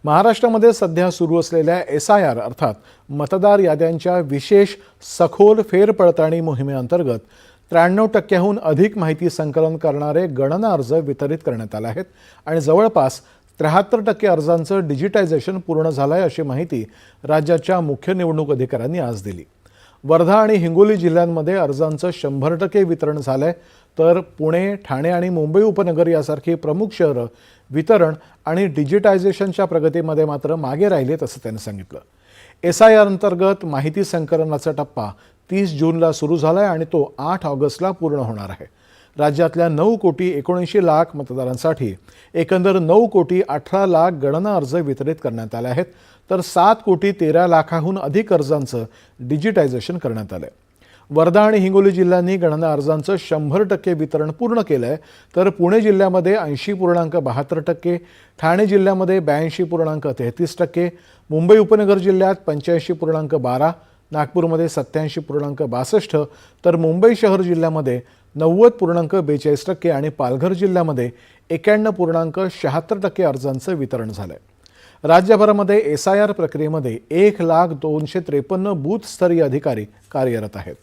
महाराष्ट्रामध्ये सध्या सुरू असलेल्या SIR अर्थात मतदार याद्यांच्या विशेष सखोल फेरपडताळणी मोहिमेअंतर्गत 93% अधिक माहिती संकलन करणारे गणना अर्ज वितरित करण्यात आले आहेत आणि जवळपास 73% अर्जांचं डिजिटायझेशन पूर्ण झालं आहे अशी माहिती राज्याच्या मुख्य निवडणूक अधिकाऱ्यांनी आज दिली। वर्धा आणि हिंगोली जिल्ह्यांमध्ये अर्जांचं 100% वितरण झालंय, तर पुणे, ठाणे आणि मुंबई उपनगर यासारखी प्रमुख शहरं वितरण आणि डिजिटायझेशनच्या प्रगतीमध्ये मात्र मागे राहिलेत असं त्यांनी सांगितलं। SIR अंतर्गत माहिती संकलनाचा टप्पा 30 जूनला सुरू झालाय आणि तो 8 ऑगस्टला पूर्ण होणार आहे। राज्यातल्या 9,79,00,000 मतदारांसाठी एकंदर 9,18,00,000 गणना अर्ज वितरित करण्यात आले आहेत, तर 7,13,00,000हून अधिक अर्जांचं डिजिटायझेशन करण्यात आलंय। वर्धा आणि हिंगोली जिल्ह्यांनी गणना अर्जांचं 100% वितरण पूर्ण केलंय, तर पुणे जिल्ह्यामध्ये 80.72%, ठाणे जिल्ह्यामध्ये 82.33%, मुंबई उपनगर जिल्ह्यात 85.12%, नागपूरमध्ये 87.62%, तर मुंबई शहर जिल्ह्यामध्ये 90.42% आणि पालघर जिल्ह्यामध्ये 91.76% अर्जांचं वितरण झालंय। राज्यभरामध्ये SIR प्रक्रियेमध्ये 1,02,53 बूथस्तरीय अधिकारी कार्यरत आहेत।